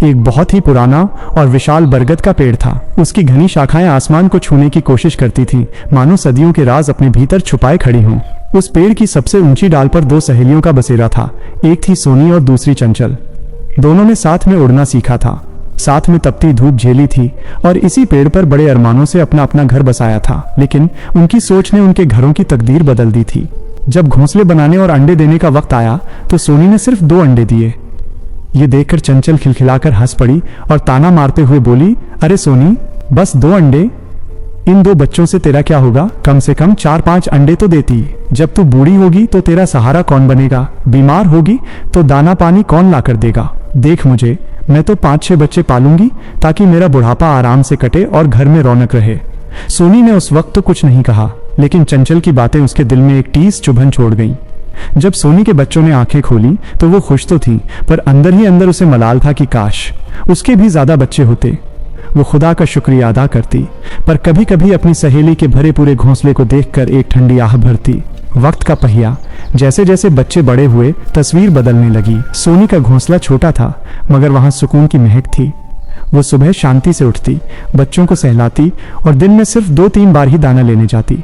एक बहुत ही पुराना और विशाल बरगद का पेड़ था। उसकी घनी शाखाएं आसमान को छूने की कोशिश करती थीं, मानो सदियों के राज अपने भीतर छुपाए खड़ी हों। उस पेड़ की सबसे ऊंची डाल पर दो सहेलियों का बसेरा था। एक थी सोनी और दूसरी चंचल। दोनों ने साथ में उड़ना सीखा था, साथ में तपती धूप झेली थी और इसी पेड़ पर बड़े अरमानों से अपना अपना घर बसाया था। लेकिन उनकी सोच ने उनके घरों की तकदीर बदल दी थी। जब घोंसले बनाने और अंडे देने का वक्त आया तो सोनी ने सिर्फ 2 अंडे दिए। ये देखकर चंचल खिलखिलाकर हंस पड़ी और ताना मारते हुए बोली, अरे सोनी, बस 2 अंडे? इन 2 बच्चों से तेरा क्या होगा? कम से कम 4-5 अंडे तो देती। जब तू बूढ़ी होगी तो तेरा सहारा कौन बनेगा? बीमार होगी तो दाना पानी कौन ला कर देगा? देख मुझे, मैं तो 5-6 बच्चे पालूंगी ताकि मेरा बुढ़ापा आराम से कटे और घर में रौनक रहे। सोनी ने उस वक्त तो कुछ नहीं कहा, लेकिन चंचल की बातें उसके दिल में एक टीस चुभन छोड़ गईं। जब सोनी के बच्चों ने आंखें खोली तो वो खुश तो थी, पर अंदर ही अंदर उसे मलाल था कि काश उसके भी ज्यादा बच्चे होते। वो खुदा का शुक्रिया अदा करती, पर कभी कभी अपनी सहेली के भरे पूरे घोंसले को देखकर एक ठंडी आह भरती। वक्त का पहिया जैसे जैसे बच्चे बड़े हुए, तस्वीर बदलने लगी। सोनी का घोंसला छोटा था, मगर वहां सुकून की महक थी। वो सुबह शांति से उठती, बच्चों को सहलाती और दिन में सिर्फ 2-3 बार ही दाना लेने जाती।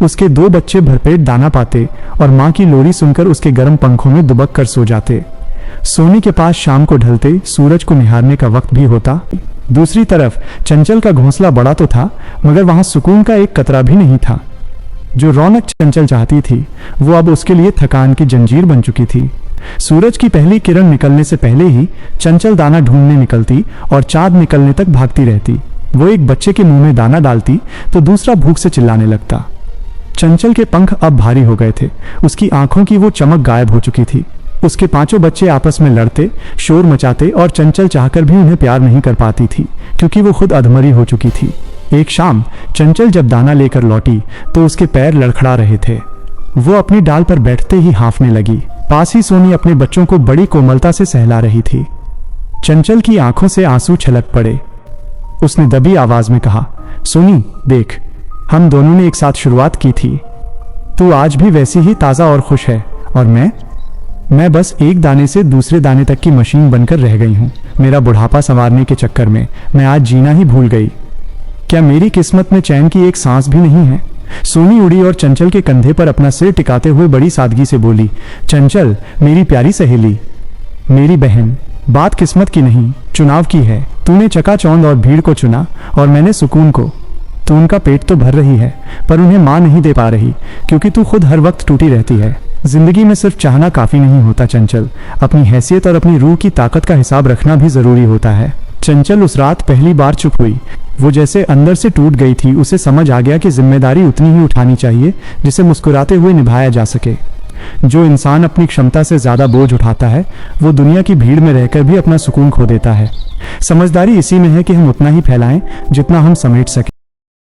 उसके 2 बच्चे भरपेट दाना पाते और माँ की लोरी सुनकर उसके गर्म पंखों में दुबक कर सो जाते। सोनी के पास शाम को ढलते सूरज को निहारने का वक्त भी होता। दूसरी तरफ चंचल का घोंसला बड़ा तो था, मगर वहां सुकून का एक कतरा भी नहीं था। जो रौनक चंचल चाहती थी वो अब उसके लिए थकान की जंजीर बन चुकी थी। सूरज की पहली किरण निकलने से पहले ही चंचल दाना ढूंढने निकलती और चांद निकलने तक भागती रहती। वो एक बच्चे के मुंह में दाना डालती तो दूसरा भूख से चिल्लाने लगता। चंचल के पंख अब भारी हो गए थे, उसकी आंखों की वो चमक गायब हो चुकी थी। उसके 5 बच्चे आपस में लड़ते, शोर मचाते और चंचल चाहकर भी उन्हें प्यार नहीं कर पाती थी, क्योंकि वो खुद अधमरी हो चुकी थी। एक शाम चंचल जब दाना लेकर लौटी तो उसके पैर लड़खड़ा रहे थे। वो अपनी डाल पर बैठते ही हाँफने लगी। पास ही सोनी अपने बच्चों को बड़ी कोमलता से सहला रही थी। चंचल की आंखों से आंसू छलक पड़े। उसने दबी आवाज में कहा, सोनी देख, हम दोनों ने एक साथ शुरुआत की थी। तू आज भी वैसी ही ताज़ा और खुश है, और मैं बस एक दाने से दूसरे दाने तक की मशीन बनकर रह गई हूँ। मेरा बुढ़ापा संवारने के चक्कर में मैं आज जीना ही भूल गई। क्या मेरी किस्मत में चैन की एक सांस भी नहीं है? सोनी उड़ी और चंचल के कंधे पर अपना सिर टिकाते हुए बड़ी सादगी से बोली, चंचल मेरी प्यारी सहेली, मेरी बहन, बात किस्मत की नहीं, चुनाव की है। तूने चकाचौंध और भीड़ को चुना और मैंने सुकून को। तू उनका पेट तो भर रही है, पर उन्हें मां नहीं दे पा रही, क्योंकि तू खुद हर वक्त टूटी रहती है। जिंदगी में सिर्फ चाहना काफी नहीं होता चंचल, अपनी हैसियत और अपनी रूह की ताकत का हिसाब रखना भी जरूरी होता है। चंचल उस रात पहली बार चुप हुई। वो जैसे अंदर से टूट गई थी। उसे समझ आ गया कि जिम्मेदारी उतनी ही उठानी चाहिए जिसे मुस्कुराते हुए निभाया जा सके। जो इंसान अपनी क्षमता से ज्यादा बोझ उठाता है वो दुनिया की भीड़ में रहकर भी अपना सुकून खो देता है। समझदारी इसी में है कि हम उतना ही फैलाएं जितना हम समेट सकें।